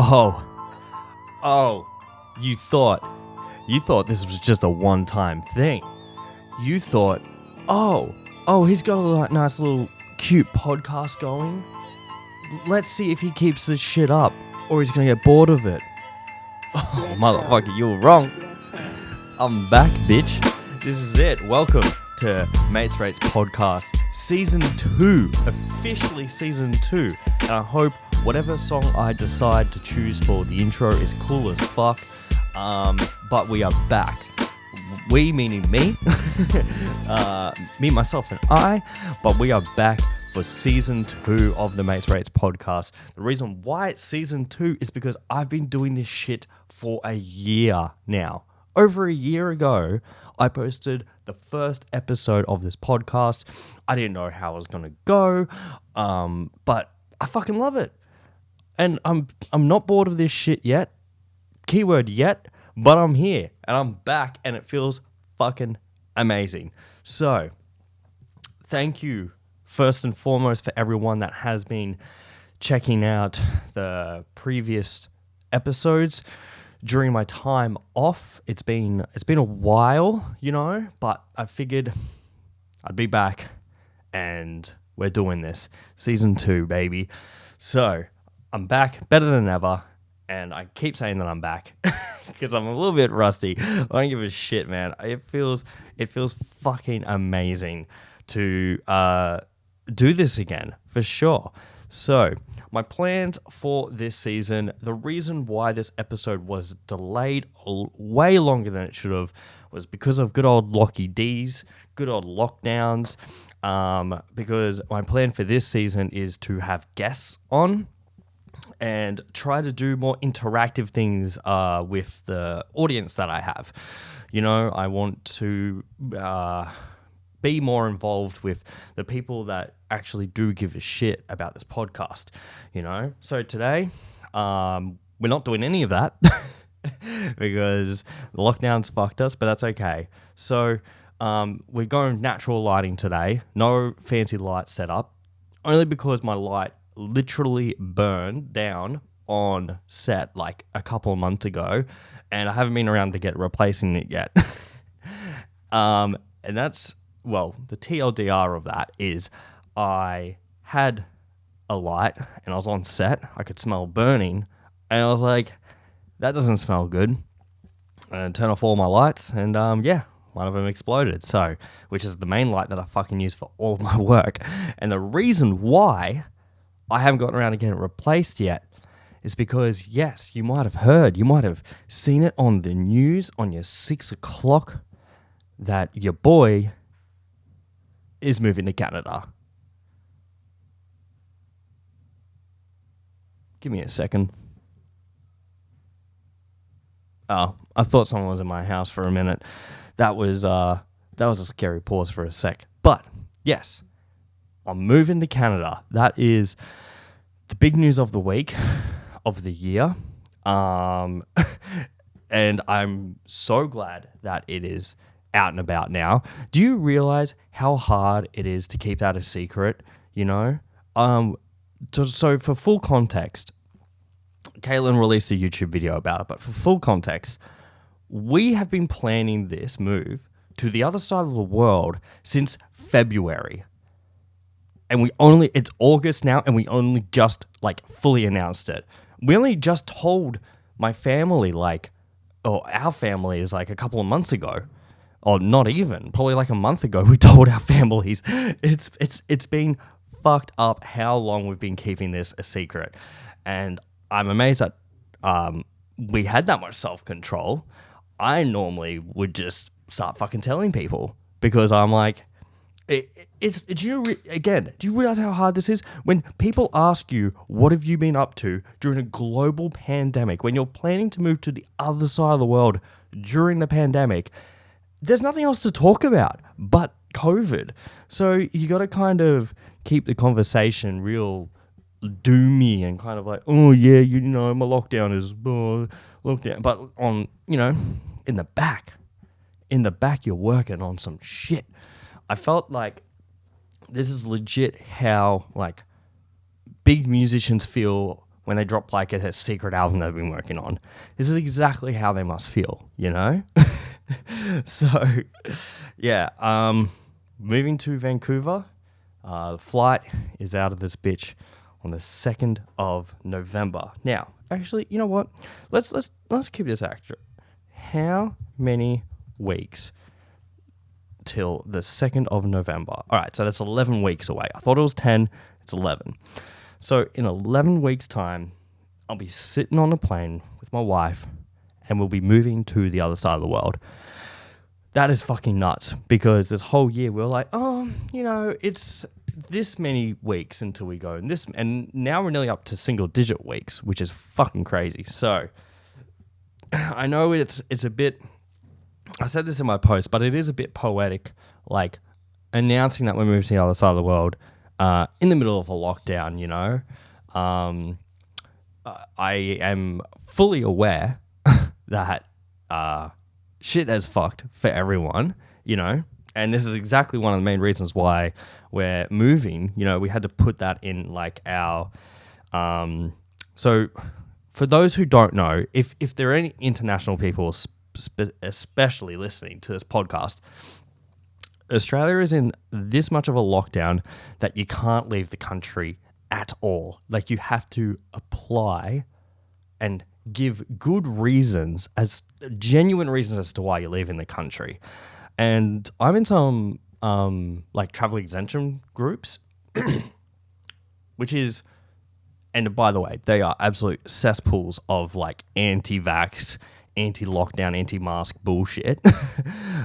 Oh, oh, you thought this was just a one-time thing. You thought, he's got a nice little cute podcast going. Let's see if he keeps this shit up or he's gonna get bored of it. Oh, motherfucker, you were wrong. I'm back, bitch. This is it. Welcome to Mates Rates Podcast, Season 2. Officially Season 2. And I hope whatever song I decide to choose for the intro is cool as fuck. But we are back. We, meaning me. Me, myself, and I. But we are back for Season 2 of the Mates Rates Podcast. The reason why it's Season 2 is because I've been doing this shit for a year now. Over a year ago, I posted the first episode of this podcast. I didn't know how it was going to go, but I fucking love it. And I'm not bored of this shit yet. Keyword yet, but I'm here and I'm back and it feels fucking amazing. So, thank you first and foremost for everyone that has been checking out the previous episodes during my time off. It's been a while, but I figured I'd be back and we're doing this. Season 2, baby. So, I'm back better than ever, and I keep saying that I'm back because I'm a little bit rusty. I don't give a shit, man. It feels fucking amazing to do this again, for sure. So, my plans for this season, the reason why this episode was delayed way longer than it should have was because of good old Locky D's, good old lockdowns, because my plan for this season is to have guests on and try to do more interactive things with the audience that I have. I want to be more involved with the people that actually do give a shit about this podcast, So today, we're not doing any of that because the lockdown's fucked us, but that's okay. So we're going natural lighting today. No fancy light setup, only because my light literally burned down on set like a couple of months ago, and I haven't been around to get replacing it yet. And that's, well, the TLDR of that is I had a light and I was on set. I could smell burning, and I was like, that doesn't smell good. And turn off all my lights, and one of them exploded. So, which is the main light that I fucking use for all of my work. And the reason why I haven't gotten around to getting it replaced yet is because, yes, you might have seen it on the news on your 6 o'clock that your boy is moving to Canada. Give me a second. Oh, I thought someone was in my house for a minute. That was a scary pause for a sec. But, yes, I'm moving to Canada. That is the big news of the week, of the year. And I'm so glad that it is out and about now. Do you realize how hard it is to keep that a secret, So for full context, Caitlin released a YouTube video about it, but for full context, we have been planning this move to the other side of the world since February. And it's August now, and we only just, fully announced it. We only just told my family, our family is, a couple of months ago. Or not even, probably a month ago, we told our families. It's been fucked up how long we've been keeping this a secret. And I'm amazed that we had that much self-control. I normally would just start fucking telling people because I'm like, do you realize how hard this is? When people ask you, what have you been up to during a global pandemic, when you're planning to move to the other side of the world during the pandemic, there's nothing else to talk about but COVID. So you got to kind of keep the conversation real doomy and kind of like, oh yeah, my lockdown is lockdown. But on, in the back, you're working on some shit. I felt like this is legit how big musicians feel when they drop like a secret album they've been working on. This is exactly how they must feel, you know? So, yeah, moving to Vancouver. The flight is out of this bitch on the 2nd of November. Now, actually, you know what? Let's keep this accurate. How many weeks till the 2nd of November? All right, so that's 11 weeks away. I thought it was 10. It's 11. So in 11 weeks' time, I'll be sitting on a plane with my wife and we'll be moving to the other side of the world. That is fucking nuts, because this whole year we're like, oh, you know, it's this many weeks until we go, and now we're nearly up to single-digit weeks, which is fucking crazy. So I know it's a bit. I said this in my post, but it is a bit poetic, like announcing that we're moving to the other side of the world in the middle of a lockdown. You know, I am fully aware that shit has fucked for everyone, you know, and this is exactly one of the main reasons why we're moving. You know, we had to put that in like our, so for those who don't know, if there are any international people especially listening to this podcast, Australia is in this much of a lockdown that you can't leave the country at all. Like, you have to apply and give good reasons, as genuine reasons as to why you're leaving the country. And I'm in some like travel exemption groups, which is, and by the way, they are absolute cesspools of like anti-vax, anti-lockdown, anti-mask bullshit.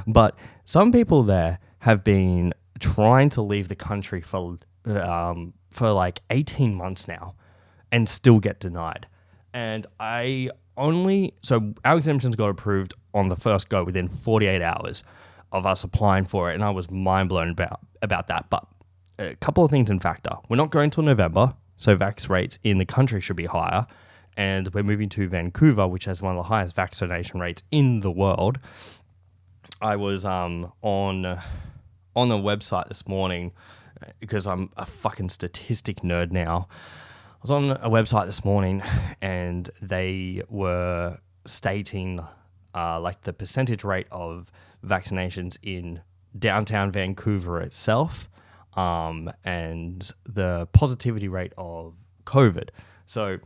But some people there have been trying to leave the country for like 18 months now and still get denied. And so our exemptions got approved on the first go within 48 hours of us applying for it. And I was mind blown about that. But a couple of things in factor. We're not going till November, so vax rates in the country should be higher. And we're moving to Vancouver, which has one of the highest vaccination rates in the world. I was on a website this morning, because I'm a fucking statistic nerd now. I was on a website this morning and they were stating like the percentage rate of vaccinations in downtown Vancouver itself, and the positivity rate of COVID. So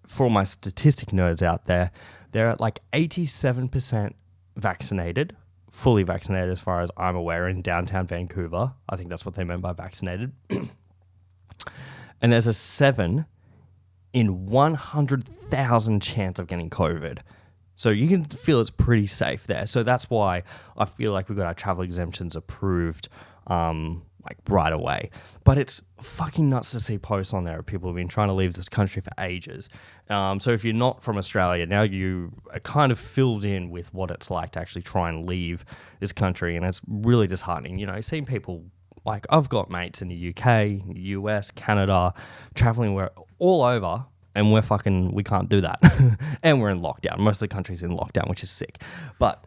for all my statistic nerds out there, they're at like 87% vaccinated, fully vaccinated as far as I'm aware, in downtown Vancouver. I think that's what they meant by vaccinated. And there's a 7 in 100,000 chance of getting COVID. So you can feel it's pretty safe there. So that's why I feel like we got our travel exemptions approved like right away. But it's fucking nuts to see posts on there of people who've been trying to leave this country for ages. So if you're not from Australia, now you are kind of filled in with what it's like to actually try and leave this country. And it's really disheartening. You know, seeing people, like, I've got mates in the UK, US, Canada, traveling all over, and we can't do that. And we're in lockdown. Most of the country's in lockdown, which is sick. But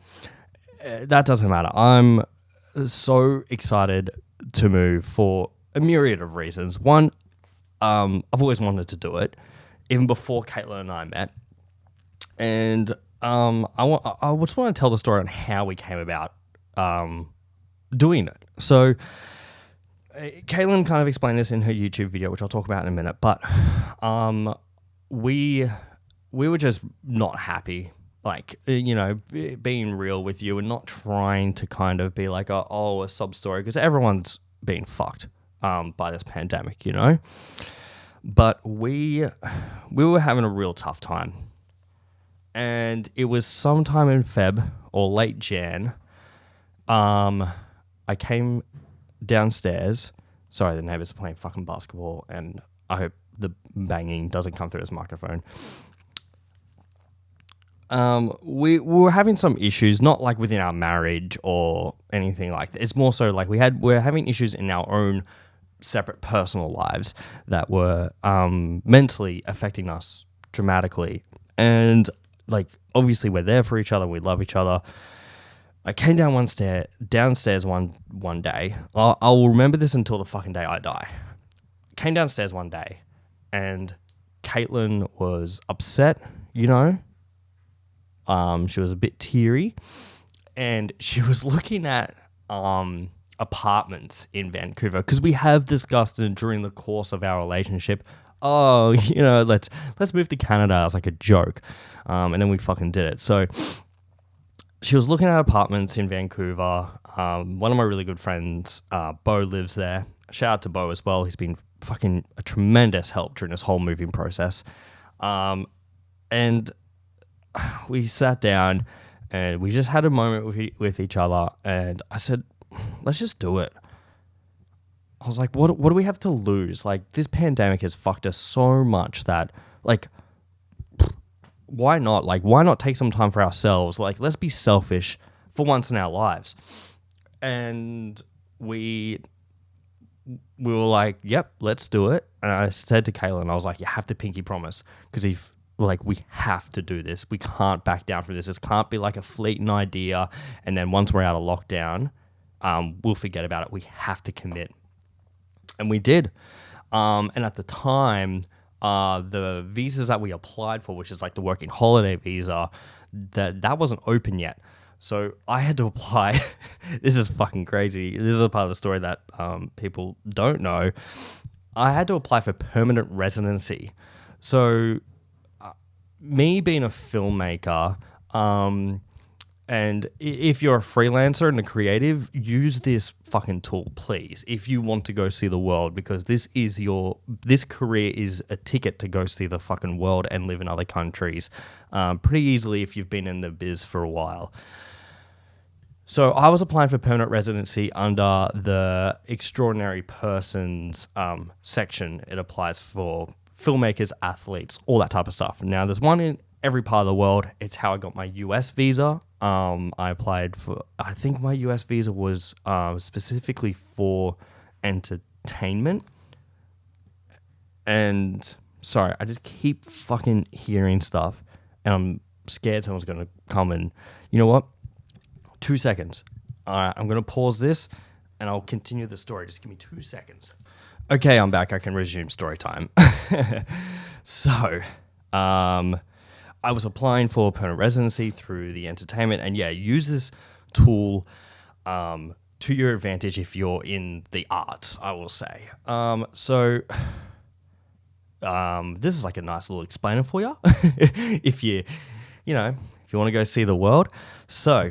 that doesn't matter. I'm so excited to move for a myriad of reasons. One, I've always wanted to do it, even before Caitlin and I met. And I just want to tell the story on how we came about doing it. So Caitlin kind of explained this in her YouTube video, which I'll talk about in a minute. But we were just not happy, like, you know, being real with you and not trying to kind of be like a sub story, because everyone's been fucked by this pandemic, you know. But we were having a real tough time, and it was sometime in Feb or late Jan. I came downstairs. Sorry, the neighbors are playing fucking basketball, and I hope the banging doesn't come through his microphone. We were having some issues, not like within our marriage or anything like that. It's more so like we're having issues in our own separate personal lives that were mentally affecting us dramatically. And like, obviously we're there for each other. We love each other. I came downstairs one day. I'll remember this until the fucking day I die. Came downstairs one day, and Caitlin was upset, you know. She was a bit teary, and she was looking at apartments in Vancouver because we have discussed it during the course of our relationship. Oh, you know, let's move to Canada as like a joke, and then we fucking did it. So she was looking at apartments in Vancouver. One of my really good friends, Bo, lives there. Shout out to Bo as well. He's been fucking a tremendous help during this whole moving process. And we sat down and we just had a moment with each other. And I said, let's just do it. I was like, what do we have to lose? Like, this pandemic has fucked us so much that, like, why not? Like, why not take some time for ourselves? Like, let's be selfish for once in our lives. And we were like, yep, let's do it. And I said to Caitlin, I was like, you have to pinky promise, because if like we have to do this, we can't back down from this. This can't be like a fleeting idea, and then once we're out of lockdown, we'll forget about it. We have to commit. And we did. And at the time, the visas that we applied for, which is like the working holiday visa, that wasn't open yet. So I had to apply. This is fucking crazy. This is a part of the story that people don't know. I had to apply for permanent residency. So me being a filmmaker, and if you're a freelancer and a creative, use this fucking tool, please, if you want to go see the world, because this career is a ticket to go see the fucking world and live in other countries pretty easily if you've been in the biz for a while. So I was applying for permanent residency under the extraordinary persons section. It applies for filmmakers, athletes, all that type of stuff. Now, there's one in every part of the world. It's how I got my US visa. I applied for, I think my US visa was specifically for entertainment. And sorry, I just keep fucking hearing stuff, and I'm scared someone's going to come and, you know what? 2 seconds. All right, I'm going to pause this and I'll continue the story. Just give me 2 seconds. Okay, I'm back. I can resume story time. So, I was applying for permanent residency through the entertainment, and yeah, use this tool to your advantage if you're in the arts, I will say. So this is like a nice little explainer for you if you want to go see the world. So,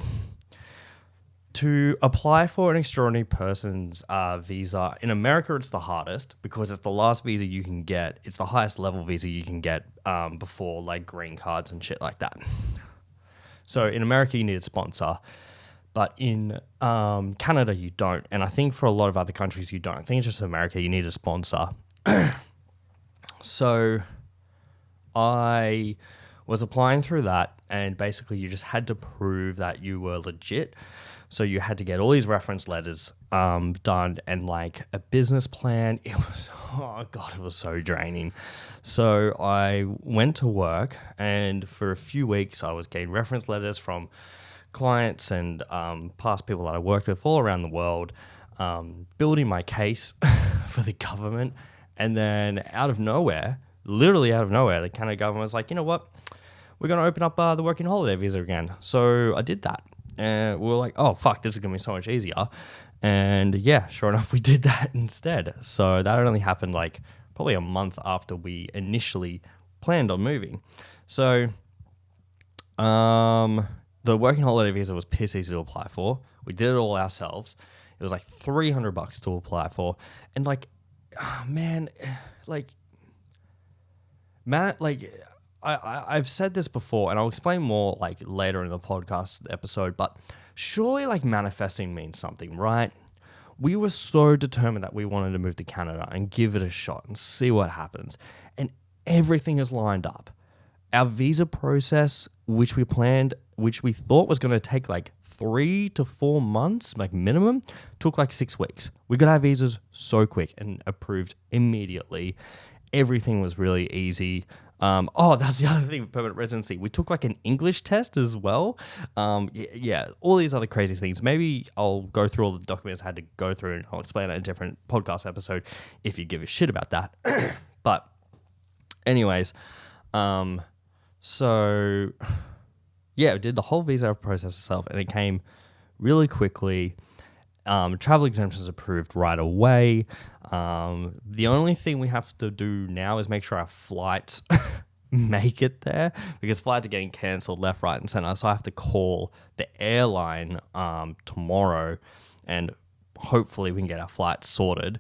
to apply for an extraordinary person's visa, in America it's the hardest because it's the last visa you can get. It's the highest level visa you can get before like green cards and shit like that. So in America you need a sponsor, but in Canada you don't. And I think for a lot of other countries you don't. I think it's just America you need a sponsor. So I was applying through that, and basically you just had to prove that you were legit. So you had to get all these reference letters done and like a business plan. It was, oh God, it was so draining. So I went to work, and for a few weeks I was getting reference letters from clients and past people that I worked with all around the world, building my case for the government. And then out of nowhere, literally out of nowhere, the Canada government was like, you know what? We're going to open up the working holiday visa again. So I did that. And we were like, oh, fuck, this is going to be so much easier. And yeah, sure enough, we did that instead. So that only happened like probably a month after we initially planned on moving. So the working holiday visa was piss easy to apply for. We did it all ourselves. It was like $300 to apply for. And like, oh, man, like, Matt, like, I've said this before, and I'll explain more like later in the podcast episode, but surely like manifesting means something, right? We were so determined that we wanted to move to Canada and give it a shot and see what happens. And everything is lined up. Our visa process, which we planned, which we thought was going to take like 3 to 4 months, like minimum, took like 6 weeks. We got our visas so quick and approved immediately. Everything was really easy. That's the other thing with permanent residency. We took like an English test as well. Yeah, all these other crazy things. Maybe I'll go through all the documents I had to go through, and I'll explain that in a different podcast episode if you give a shit about that. But Anyways, so yeah, I did the whole visa process itself, and it came really quickly. Travel exemptions approved right away. The only thing we have to do now is make sure our flights make it there, because flights are getting cancelled left, right, and center. So I have to call the airline tomorrow, and hopefully we can get our flights sorted.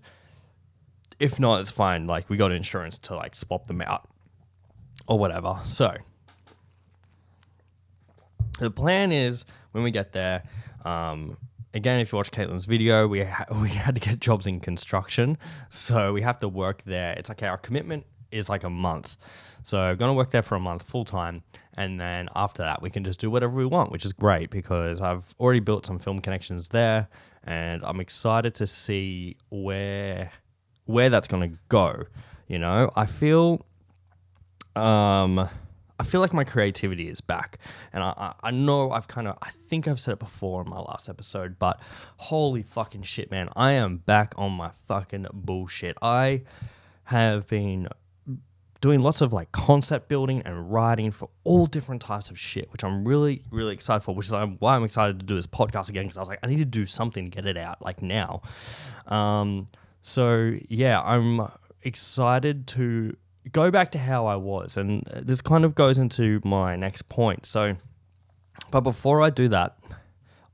If not, it's fine. Like, we got insurance to like swap them out or whatever. So the plan is when we get there. Again, if you watch Caitlin's video, we had to get jobs in construction, so we have to work there. It's like our commitment is like a month, so I'm gonna work there for a month full time, and then after that we can just do whatever we want, which is great because I've already built some film connections there, and I'm excited to see where that's gonna go. You know, I feel like my creativity is back, and I know I think I've said it before in my last episode, but holy fucking shit, man, I am back on my fucking bullshit. I have been doing lots of like concept building and writing for all different types of shit, which I'm really, really excited for, which is why I'm excited to do this podcast again, because I was like, I need to do something to get it out, like now. So yeah, I'm excited to go back to how I was, and this kind of goes into my next point. So, but before I do that,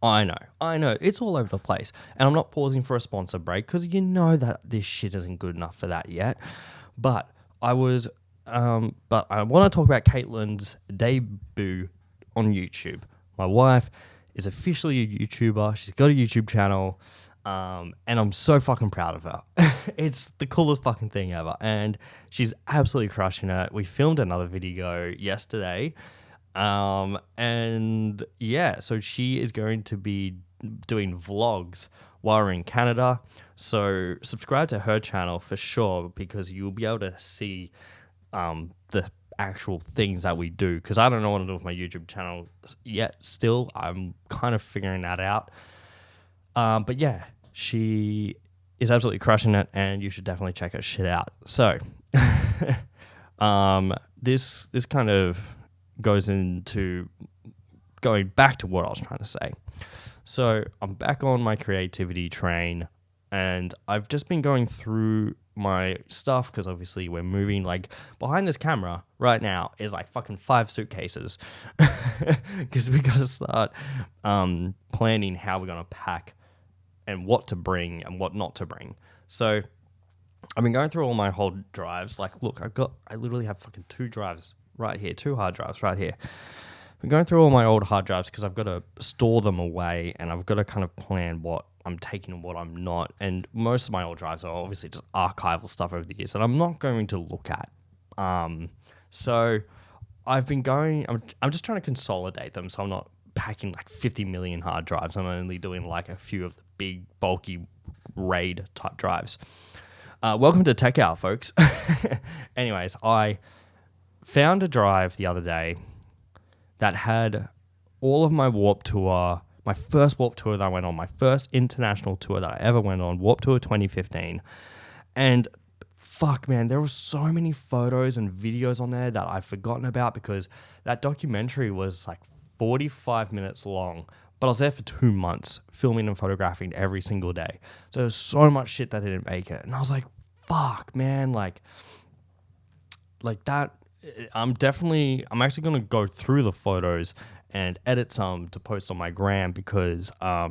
I know it's all over the place, and I'm not pausing for a sponsor break because you know that this shit isn't good enough for that yet. But I want to talk about Caitlin's debut on YouTube. My wife is officially a YouTuber. She's got a YouTube channel. And I'm so fucking proud of her. It's the coolest fucking thing ever. And she's absolutely crushing it. We filmed another video yesterday. And yeah, so she is going to be doing vlogs while we're in Canada. So subscribe to her channel for sure, because you'll be able to see the actual things that we do. Because I don't know what to do with my YouTube channel yet still. I'm kind of figuring that out. But yeah, she is absolutely crushing it, and you should definitely check her shit out. So, this kind of goes into going back to what I was trying to say. So, I'm back on my creativity train, and I've just been going through my stuff because obviously we're moving. Like, behind this camera right now is like fucking 5 suitcases, because we got to start planning how we're gonna pack and what to bring and what not to bring. So I've been going through all my old drives. Like, look, I literally have fucking 2 drives right here, 2 hard drives right here. I'm going through all my old hard drives because I've got to store them away, and I've got to kind of plan what I'm taking and what I'm not. And most of my old drives are obviously just archival stuff over the years that I'm not going to look at. So I've been going, I'm just trying to consolidate them, so I'm not packing like 50 million hard drives. I'm only doing like a few of the big, bulky RAID type drives. Welcome to Tech Hour, folks. Anyways, I found a drive the other day that had all of my Warped Tour, my first Warped Tour that I went on, my first international tour that I ever went on, Warped Tour 2015. And fuck, man, there were so many photos and videos on there that I'd forgotten about, because that documentary was like 45 minutes long, but I was there for 2 months filming and photographing every single day. So there's so much shit that didn't make it. And I was like, fuck, man, like that. I'm actually going to go through the photos and edit some to post on my gram, because I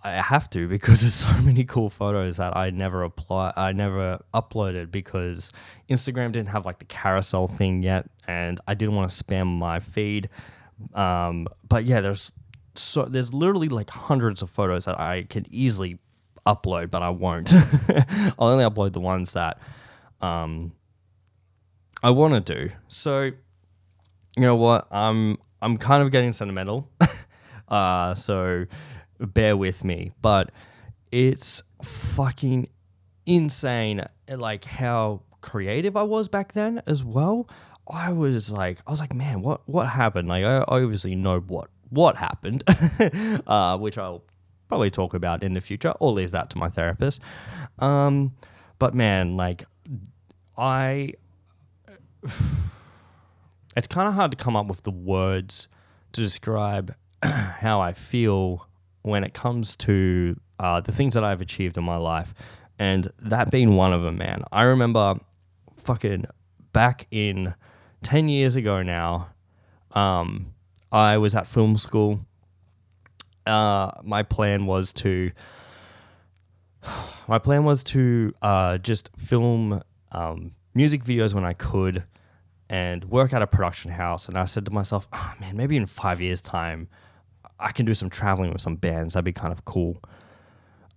have to, because there's so many cool photos that I never uploaded because Instagram didn't have like the carousel thing yet, and I didn't want to spam my feed. But yeah, there's literally like hundreds of photos that I can easily upload, but I won't. I'll only upload the ones that I want to do. So, you know what? I'm kind of getting sentimental. So bear with me, but it's fucking insane, like how creative I was back then as well. I was like, man, what happened? Like, I obviously know what happened, which I'll probably talk about in the future, or leave that to my therapist. But man, like, I it's kind of hard to come up with the words to describe how I feel when it comes to the things that I've achieved in my life, and that being one of them, man. I remember fucking back in 10 years ago now, I was at film school. My plan was to just film music videos when I could and work at a production house. And I said to myself, oh man, maybe in 5 years' time, I can do some traveling with some bands. That'd be kind of cool.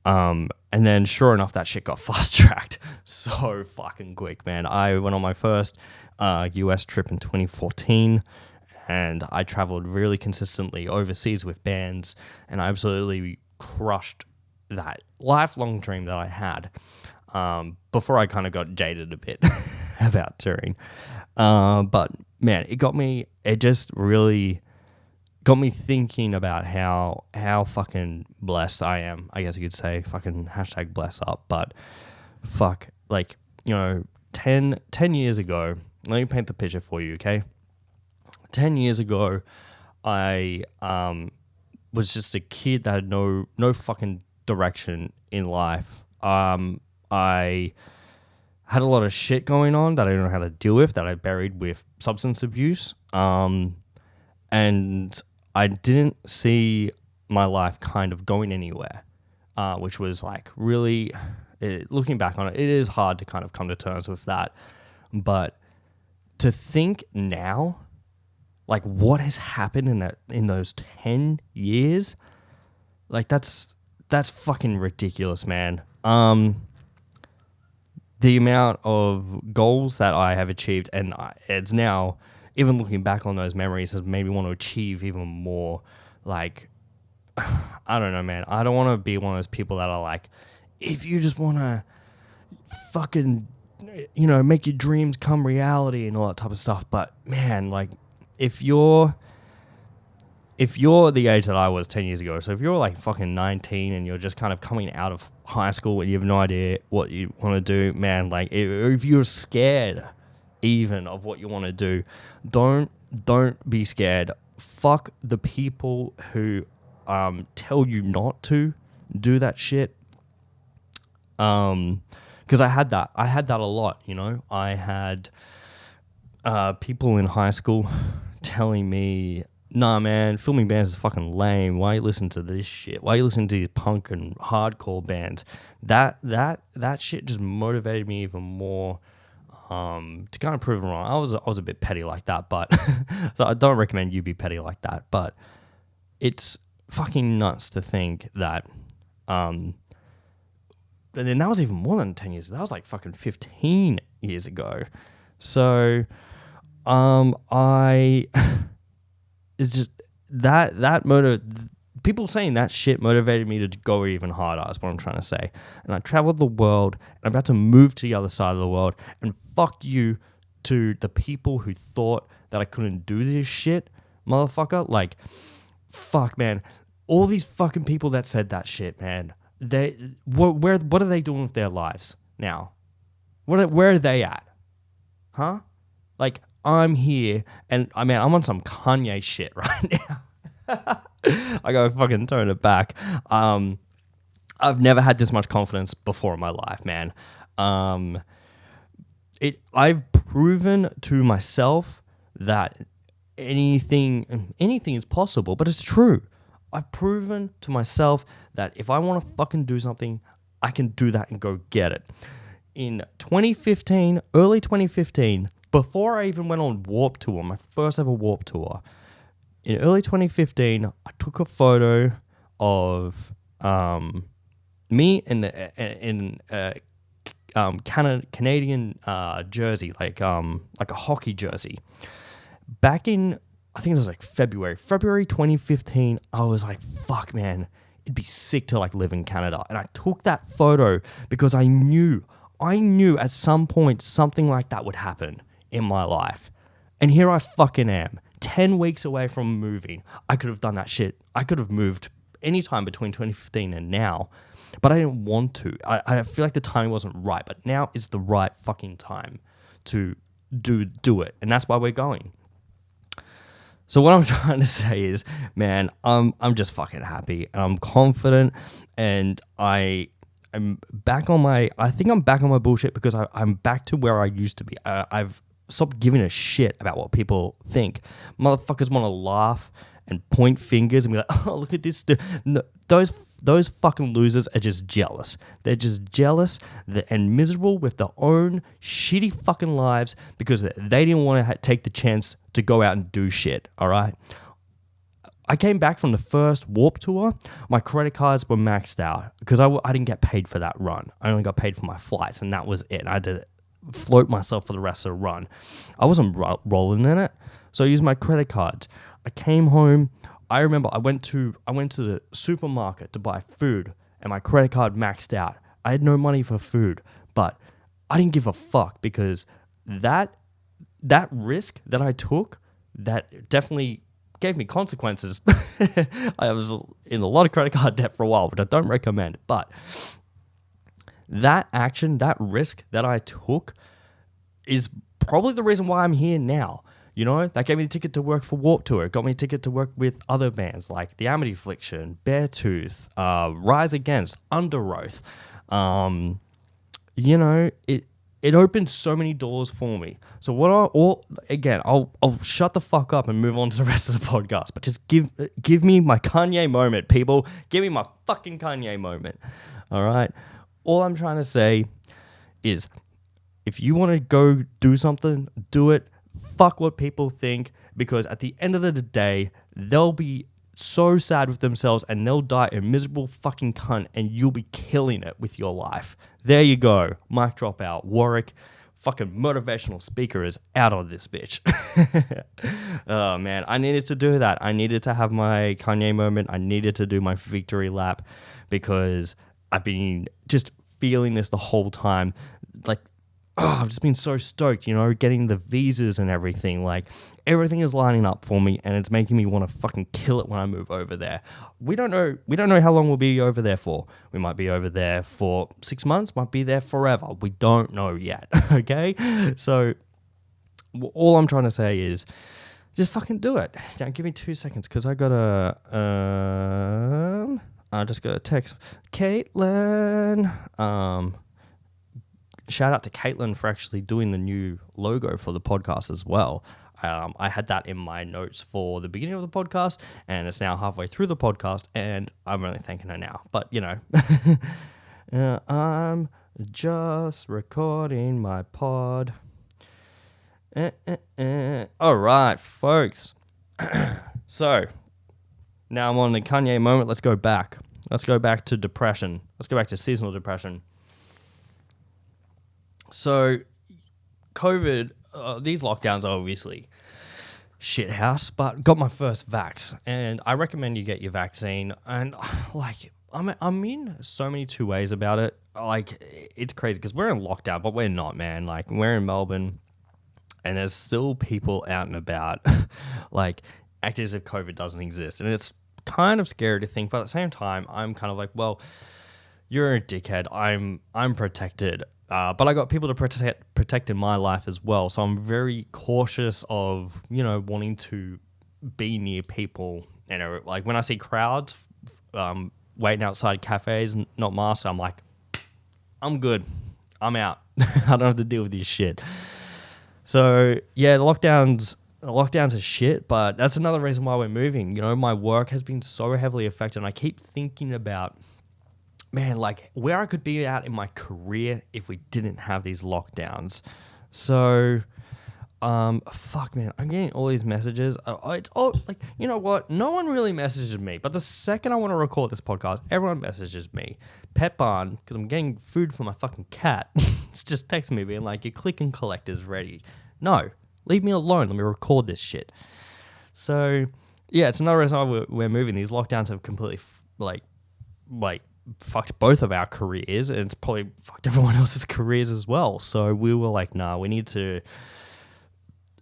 And then sure enough, that shit got fast-tracked so fucking quick, man. I went on my first US trip in 2014, and I traveled really consistently overseas with bands, and I absolutely crushed that lifelong dream that I had before I kind of got jaded a bit about touring. But man, it just really got me thinking about how fucking blessed I am. I guess you could say fucking hashtag bless up. But fuck, like, 10 years ago, let me paint the picture for you, okay? 10 years ago, I was just a kid that had no fucking direction in life. I had a lot of shit going on that I didn't know how to deal with, that I buried with substance abuse. And I didn't see my life kind of going anywhere, which was like really, looking back on it, it is hard to kind of come to terms with that. But to think now, like what has happened in those 10 years, like that's fucking ridiculous, man. The amount of goals that I have achieved, and it's now, even looking back on those memories, has made me want to achieve even more. Like, I don't know, man. I don't want to be one of those people that are like, if you just want to fucking, make your dreams come reality and all that type of stuff. But man, like, if you're the age that I was 10 years ago, so if you're like fucking 19 and you're just kind of coming out of high school and you have no idea what you want to do, man, like if you're scared even of what you want to do, don't be scared. Fuck the people who tell you not to do that shit. Because I had that a lot, I had people in high school telling me, nah, man, filming bands is fucking lame. Why you listen to this shit? Why you listen to these punk and hardcore bands? That shit just motivated me even more to kind of prove them wrong. I was a bit petty like that, but so I don't recommend you be petty like that. But it's fucking nuts to think that. And then that was even more than 10 years. That was like fucking 15 years ago. So, it's just that people saying that shit motivated me to go even harder, is what I'm trying to say. And I traveled the world, and I'm about to move to the other side of the world, and fuck you to the people who thought that I couldn't do this shit, motherfucker. Like, fuck, man. All these fucking people that said that shit, man, what are they doing with their lives now? Where are they at? Huh? Like, I'm here, and I'm on some Kanye shit right now. I gotta fucking turn it back. I've never had this much confidence before in my life, man. I've proven to myself that anything is possible, but it's true. I've proven to myself that if I want to fucking do something, I can do that and go get it. In 2015, early 2015, before I even went on Warped Tour, my first ever Warped Tour, in early 2015, I took a photo of me in a Canadian jersey, like a hockey jersey. Back in, I think it was like February 2015, I was like, fuck, man, it'd be sick to like live in Canada. And I took that photo because I knew at some point something like that would happen in my life. And here I fucking am, 10 weeks away from moving. I could have done that shit. I could have moved anytime between 2015 and now, but I didn't want to. I feel like the timing wasn't right, but now is the right fucking time to do it. And that's why we're going. So what I'm trying to say is, man, I'm just fucking happy and I'm confident, and I'm back on my. I think I'm back on my bullshit because I'm back to where I used to be. I've stopped giving a shit about what people think. Motherfuckers want to laugh and point fingers and be like, oh, look at this. No, those fucking losers are just jealous. They're just jealous and miserable with their own shitty fucking lives because they didn't want to take the chance to go out and do shit, all right? I came back from the first Warp Tour. My credit cards were maxed out because I didn't get paid for that run. I only got paid for my flights, and that was it. I had to float myself for the rest of the run. I wasn't rolling in it, so I used my credit cards. I came home. I remember I went to the supermarket to buy food, and my credit card maxed out. I had no money for food, but I didn't give a fuck because that risk that I took, that definitely gave me consequences. I was in a lot of credit card debt for a while, which I don't recommend. But that action, that risk that I took is probably the reason why I'm here now. You know, that gave me the ticket to work for Warped Tour. It got me a ticket to work with other bands like The Amity Affliction, Beartooth, Rise Against, Underoath. You know, it opened so many doors for me. So I'll shut the fuck up and move on to the rest of the podcast. But just give me my Kanye moment, people. Give me my fucking Kanye moment. All right. All I'm trying to say is, if you want to go do something, do it. Fuck what people think, because at the end of the day, they'll be so sad with themselves and they'll die a miserable fucking cunt, and you'll be killing it with your life. There you go. Mic drop out. Warwick, fucking motivational speaker, is out on this bitch. Oh man, I needed to do that. I needed to have my Kanye moment. I needed to do my victory lap because I've been just feeling this the whole time. Like, I've just been so stoked, you know, getting the visas and everything. Like, everything is lining up for me, and it's making me want to fucking kill it when I move over there. We don't know how long we'll be over there for. We might be over there for 6 months, might be there forever. We don't know yet, okay? So, all I'm trying to say is, just fucking do it. Now, give me 2 seconds, because I gotta, I just gotta text Caitlin, shout out to Caitlin for actually doing the new logo for the podcast as well. I had that in my notes for the beginning of the podcast, and it's now halfway through the podcast, and I'm only thanking her now. But, you know, I'm just recording my pod. All right, folks. So, now I'm on the Kanye moment. Let's go back. Let's go back to depression. Let's go back to seasonal depression. So, COVID, these lockdowns are obviously shit house, but got my first vax, and I recommend you get your vaccine. And like, I'm in so many two ways about it. Like, it's crazy because we're in lockdown, but we're not, man. Like, we're in Melbourne, and there's still people out and about, like, acting as if COVID doesn't exist, and it's kind of scary to think. But at the same time, I'm kind of like, well, you're a dickhead. I'm protected. But I got people to protect in my life as well. So I'm very cautious of, you know, wanting to be near people. You know, like when I see crowds waiting outside cafes, not masked, I'm like, I'm good. I'm out. I don't have to deal with this shit. So yeah, the lockdowns are shit, but that's another reason why we're moving. You know, my work has been so heavily affected, and I keep thinking about, man, like where I could be at in my career if we didn't have these lockdowns. So, fuck, man, I'm getting all these messages. It's all like, you know what? No one really messages me, but the second I want to record this podcast, everyone messages me. Pet Barn, because I'm getting food for my fucking cat. It's just texting me being like, your click and collect is ready. No, leave me alone. Let me record this shit. So, yeah, it's another reason why we're moving. These lockdowns have completely fucked both of our careers, and it's probably fucked everyone else's careers as well. So we were like, nah, we need to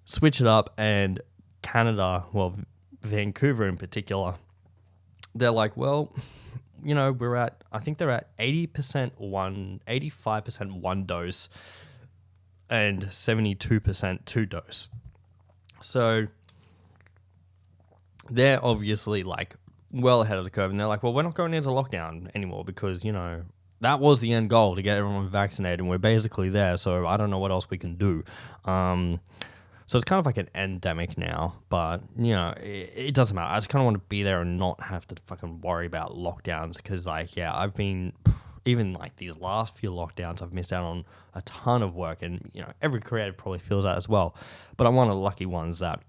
switch it up. And Canada, well, Vancouver in particular, they're like, well, you know, I think they're at 85% one dose. and 72% two-dose. So they're obviously like well ahead of the curve, and they're like, well, we're not going into lockdown anymore because, you know, that was the end goal, to get everyone vaccinated, and we're basically there, so I don't know what else we can do. So it's kind of like an endemic now, but, you know, it doesn't matter. I just kind of want to be there and not have to fucking worry about lockdowns because, like, yeah, I've been, even like these last few lockdowns, I've missed out on a ton of work, and, you know, every creative probably feels that as well. But I'm one of the lucky ones that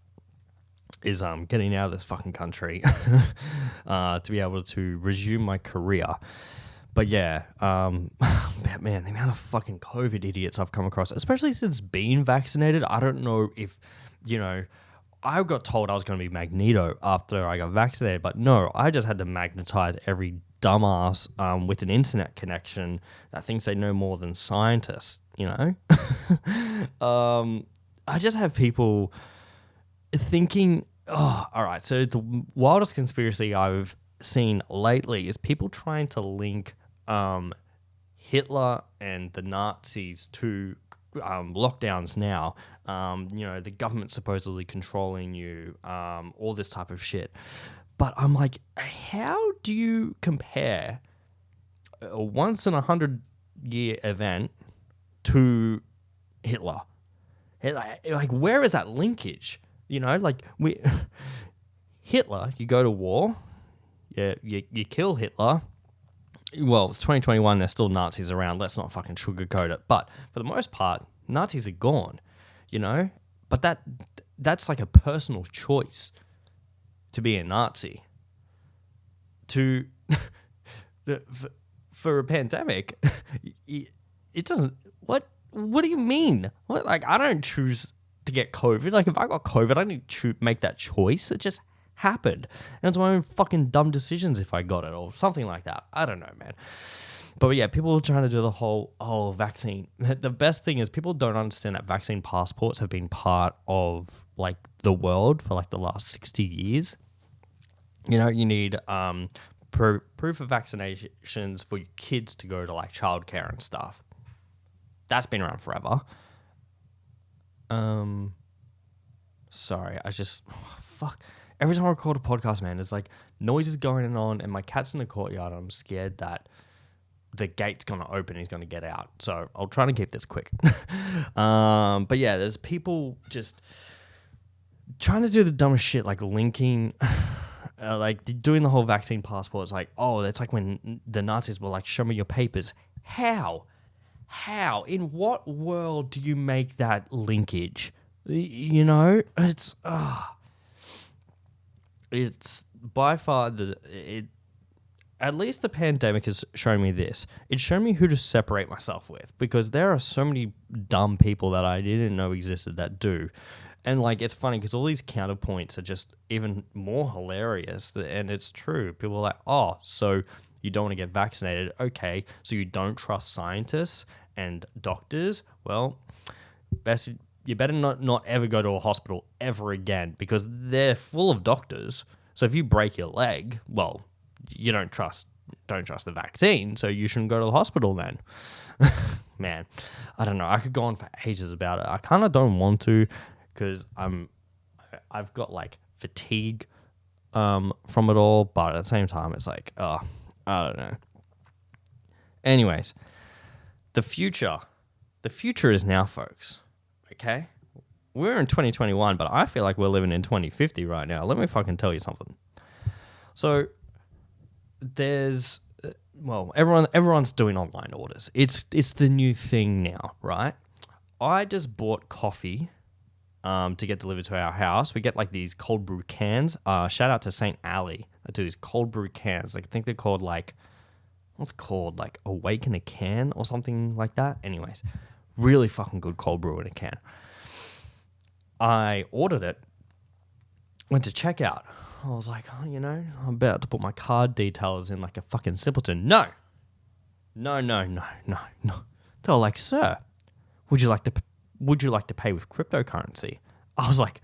is getting out of this fucking country to be able to resume my career. But yeah, man, the amount of fucking COVID idiots I've come across, especially since being vaccinated, I don't know if, you know, I got told I was going to be Magneto after I got vaccinated, but no, I just had to magnetize every dumbass with an internet connection that thinks they know more than scientists, you know? I just have people thinking, oh, all right, so the wildest conspiracy I've seen lately is people trying to link Hitler and the Nazis to lockdowns now. You know, the government supposedly controlling you, all this type of shit. But I'm like, how do you compare a once in 100-year event to Hitler? Like, where is that linkage? You know, like Hitler, you go to war, you kill Hitler. Well, it's 2021, there's still Nazis around. Let's not fucking sugarcoat it. But for the most part, Nazis are gone, you know? But that's like a personal choice to be a Nazi. For a pandemic, it doesn't... What do you mean? What, like, I don't choose to get COVID. Like, if I got COVID, I didn't make that choice. It just happened, and it's my own fucking dumb decisions if I got it or something like that. I don't know, man. But yeah, people are trying to do the whole vaccine. The best thing is people don't understand that vaccine passports have been part of like the world for like the last 60 years. You know, you need proof of vaccinations for your kids to go to like childcare and stuff. That's been around forever. Sorry, fuck. Every time I record a podcast, man, there's like noises going on and my cat's in the courtyard. I'm scared that the gate's going to open and he's going to get out. So I'll try to keep this quick. But yeah, there's people just trying to do the dumbest shit, like linking, like doing the whole vaccine passport. It's like, oh, that's like when the Nazis were like, show me your papers. How? In what world do you make that linkage? You know, it's by far at least the pandemic has shown me this. It's shown me who to separate myself with, because there are so many dumb people that I didn't know existed that do. And like, it's funny because all these counterpoints are just even more hilarious. And it's true. People are like, oh, so you don't want to get vaccinated. Okay, so you don't trust scientists and doctors. Well, you better not ever go to a hospital ever again, because they're full of doctors. So if you break your leg, well, you don't trust the vaccine, so you shouldn't go to the hospital then. Man, I don't know. I could go on for ages about it. I kind of don't want to, because I've got like fatigue from it all, but at the same time, it's like, I don't know. Anyways, the future is now, folks. Okay? We're in 2021, but I feel like we're living in 2050 right now. Let me fucking tell you something. So there's, everyone's doing online orders. It's the new thing now, right? I just bought coffee to get delivered to our house. We get like these cold brew cans. Shout out to St. Ali that do these cold brew cans. I think they're called like, what's it called? Like Awaken a Can or something like that. Anyways, really fucking good cold brew in a can. I ordered it, went to checkout. I was like, oh, you know, I'm about to put my card details in like a fucking simpleton. No. They were like, sir, would you like to pay with cryptocurrency? I was like,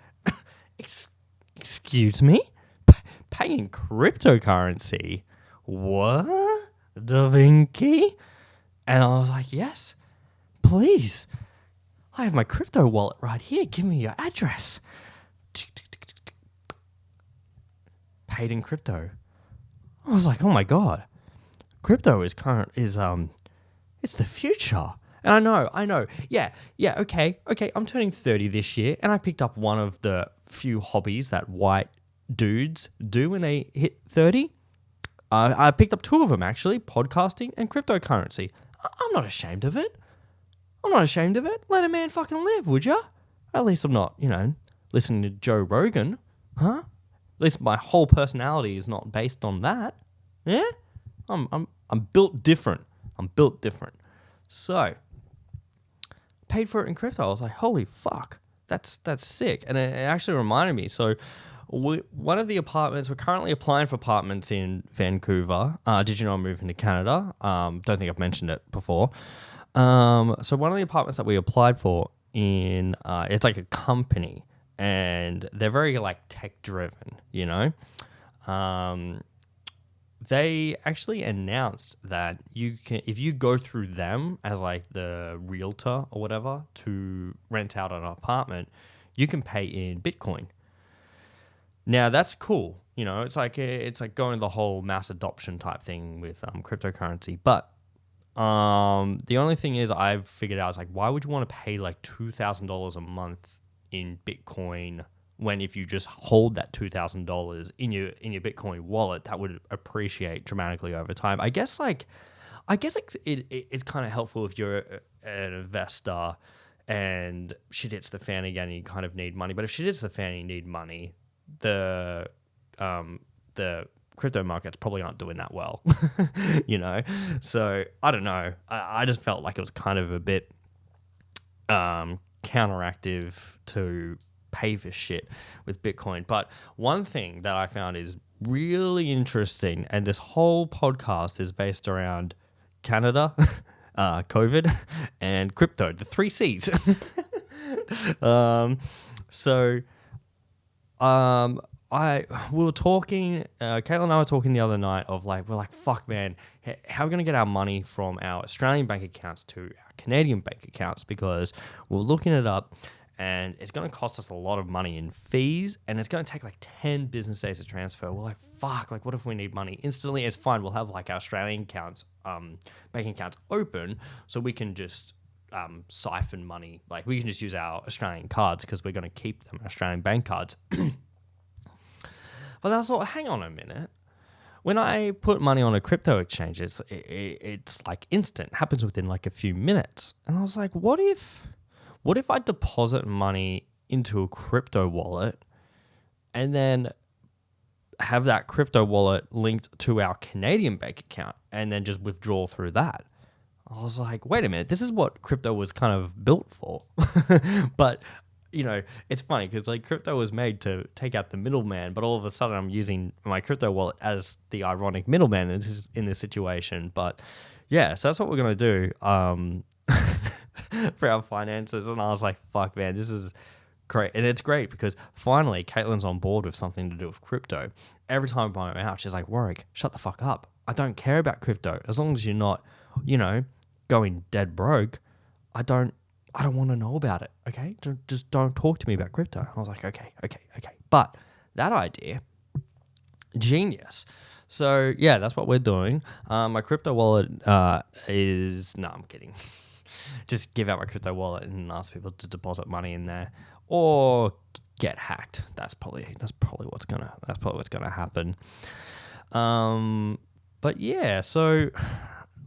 excuse me? Paying cryptocurrency? What? Da Vinci? And I was like, yes, please. I have my crypto wallet right here. Give me your address. Paid in crypto. I was like, oh my God. Crypto is it's the future. And I know. Yeah, okay. I'm turning 30 this year, and I picked up one of the few hobbies that white dudes do when they hit 30. I picked up two of them, actually, podcasting and cryptocurrency. I'm not ashamed of it. Let a man fucking live, would ya? At least I'm not, listening to Joe Rogan. Huh? At least my whole personality is not based on that. Yeah? I'm built different. So, paid for it in crypto. I was like, holy fuck, that's sick. And it actually reminded me. So, one of the apartments, we're currently applying for apartments in Vancouver. Did you know I'm moving to Canada? Don't think I've mentioned it before. So one of the apartments that we applied for it's like a company, and they're very like tech driven, They actually announced that you can, if you go through them as like the realtor or whatever to rent out an apartment, you can pay in Bitcoin. Now that's cool. It's like going the whole mass adoption type thing with cryptocurrency. But the only thing is I've figured out is like, why would you want to pay like $2,000 a month in Bitcoin when if you just hold that $2,000 in your Bitcoin wallet, that would appreciate dramatically over time. I guess it's kind of helpful if you're an investor and shit hits the fan again and you kind of need money. But if shit hits the fan and you need money, the crypto markets probably aren't doing that well, So I don't know. I just felt like it was kind of a bit counteractive to pay for shit with Bitcoin. But one thing that I found is really interesting, and this whole podcast is based around Canada, COVID, and crypto, the 3 C's. We were talking, Caitlin and I were talking the other night of like, we're like, fuck man, how are we going to get our money from our Australian bank accounts to our Canadian bank accounts? Because we're looking it up and it's going to cost us a lot of money in fees, and it's going to take like 10 business days to transfer. We're like, fuck, like what if we need money instantly? It's fine. We'll have like our Australian accounts, bank accounts open so we can just siphon money. Like we can just use our Australian cards because we're going to keep them, Australian bank cards. But I thought, hang on a minute. When I put money on a crypto exchange, it's like instant. It happens within like a few minutes. And I was like, what if I deposit money into a crypto wallet and then have that crypto wallet linked to our Canadian bank account and then just withdraw through that? I was like, wait a minute, this is what crypto was kind of built for. But it's funny because like crypto was made to take out the middleman, but all of a sudden I'm using my crypto wallet as the ironic middleman in this situation. But yeah, so that's what we're going to do for our finances. And I was like, fuck man, this is great. And it's great because finally Caitlin's on board with something to do with crypto. Every time I buy them out, she's like, Warwick, shut the fuck up. I don't care about crypto. As long as you're not, going dead broke, I don't want to know about it, okay? Just don't talk to me about crypto. I was like, okay. But that idea, genius. So, yeah, that's what we're doing. My crypto wallet is... No, I'm kidding. Just give out my crypto wallet and ask people to deposit money in there or get hacked. That's probably what's gonna happen. But yeah, so...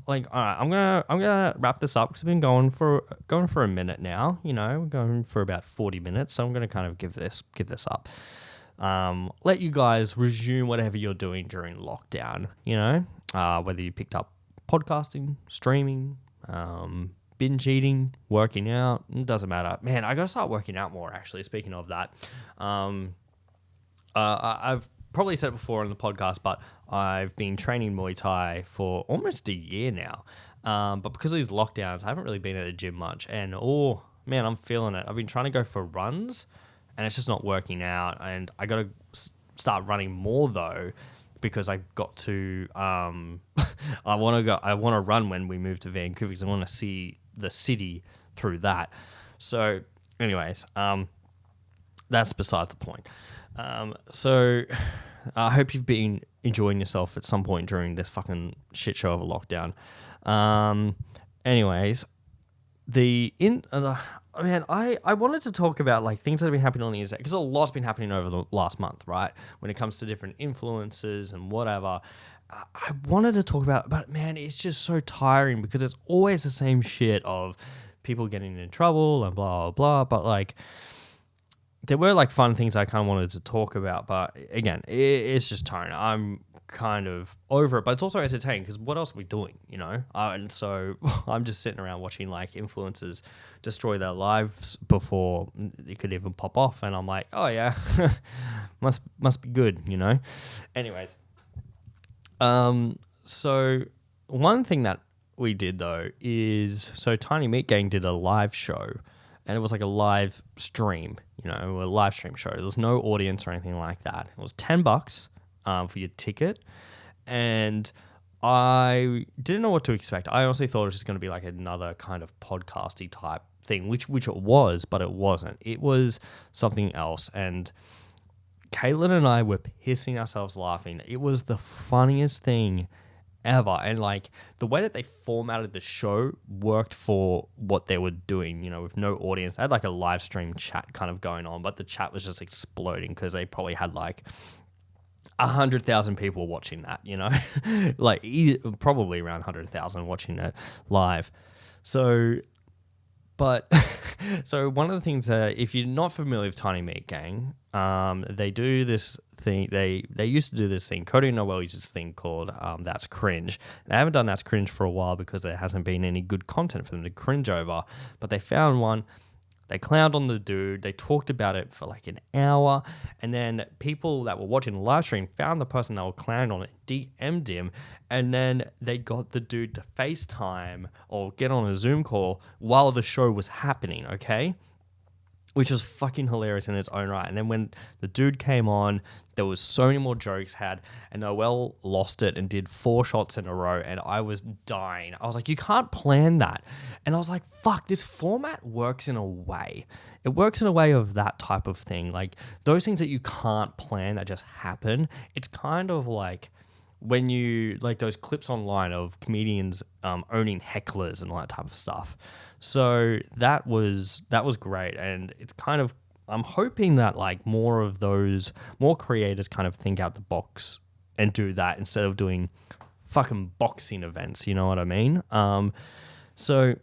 Like, all right, I'm gonna wrap this up because I've been going for a minute now. We're going for about 40 minutes, so I'm gonna kind of give this up. Let you guys resume whatever you're doing during lockdown. Whether you picked up podcasting, streaming, binge eating, working out, it doesn't matter. Man, I gotta start working out more. Actually, speaking of that, I've probably said it before on the podcast, but I've been training Muay Thai for almost a year now. But because of these lockdowns, I haven't really been at the gym much. And, oh, man, I'm feeling it. I've been trying to go for runs, and it's just not working out. And I got to start running more, though, because I got to... I want to run when we move to Vancouver because I want to see the city through that. So, anyways, that's beside the point. So I hope you've been enjoying yourself at some point during this fucking shit show of a lockdown. Anyways, man, I wanted to talk about like things that have been happening on the internet because a lot's been happening over the last month, right? When it comes to different influences and whatever. I wanted to talk about, but man, it's just so tiring because it's always the same shit of people getting in trouble and blah, blah, blah. But like, there were like fun things I kind of wanted to talk about, but again, it's just tiring. I'm kind of over it, but it's also entertaining because what else are we doing, you know? And so I'm just sitting around watching like influencers destroy their lives before it could even pop off, and I'm like, oh yeah, must be good, you know? Anyways. So one thing that we did though is, so Tiny Meat Gang did a live show, and it was like a live stream, you know, a live stream show. There was no audience or anything like that. It was $10 for your ticket, and I didn't know what to expect. I honestly thought it was just going to be like another kind of podcasty type thing, which it was, but it wasn't. It was something else, and Caitlin and I were pissing ourselves laughing. It was the funniest thing ever. And like the way that they formatted the show worked for what they were doing, you know, with no audience. They had like a live stream chat kind of going on, but the chat was just exploding because they probably had like 100,000 people watching that, you know, like probably around 100,000 watching it live. So, but so one of the things that, if you're not familiar with Tiny Meat Gang, they do this thing. They used to do this thing. Cody and Noel used this thing called That's Cringe. And I haven't done That's Cringe for a while because there hasn't been any good content for them to cringe over. But they found one. They clowned on the dude. They talked about it for like an hour. And then people that were watching the live stream found the person that were clowned on it, DM'd him. And then they got the dude to FaceTime or get on a Zoom call while the show was happening, okay? Which was fucking hilarious in its own right. And then when the dude came on, there was so many more jokes had, and Noel lost it and did 4 shots in a row, and I was dying. I was like, you can't plan that. And I was like, fuck, this format works in a way. It works in a way of that type of thing. Like those things that you can't plan that just happen. It's kind of like when you, like those clips online of comedians owning hecklers and all that type of stuff. So that was great, and it's kind of, I'm hoping that like more creators kind of think out the box and do that instead of doing fucking boxing events, you know what I mean? So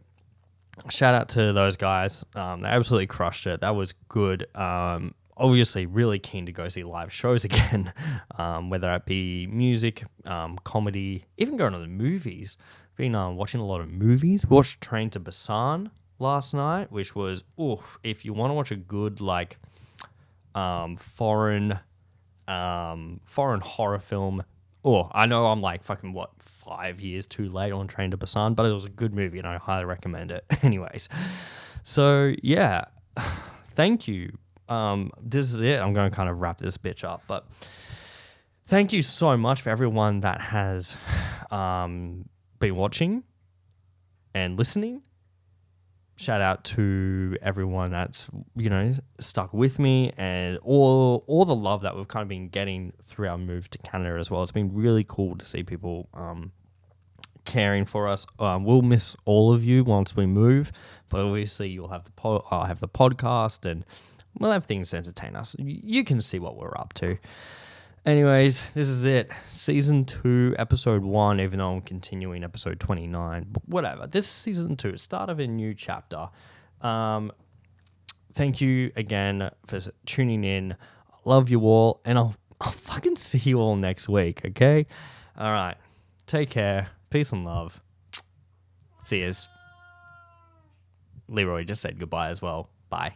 shout out to those guys. They absolutely crushed it. That was good. Obviously really keen to go see live shows again, whether it be music, comedy, even going to the movies. Been watching a lot of movies. Watched Train to Busan last night, which was, if you want to watch a good like foreign horror film. I know I'm like fucking 5 years too late on Train to Busan, but it was a good movie and I highly recommend it. Anyways, so yeah, thank you. This is it. I'm going to kind of wrap this bitch up, but thank you so much for everyone that has been watching and listening. Shout out to everyone that's, you know, stuck with me, and all the love that we've kind of been getting through our move to Canada as well. It's been really cool to see people caring for us. We'll miss all of you once we move, but obviously you'll have I'll have the podcast, and we'll have things to entertain us. You can see what we're up to. Anyways, this is it. Season 2, episode 1, even though I'm continuing episode 29. But whatever. This is season 2. Start of a new chapter. Thank you again for tuning in. Love you all. And I'll fucking see you all next week, okay? All right. Take care. Peace and love. See yous. Leroy just said goodbye as well. Bye.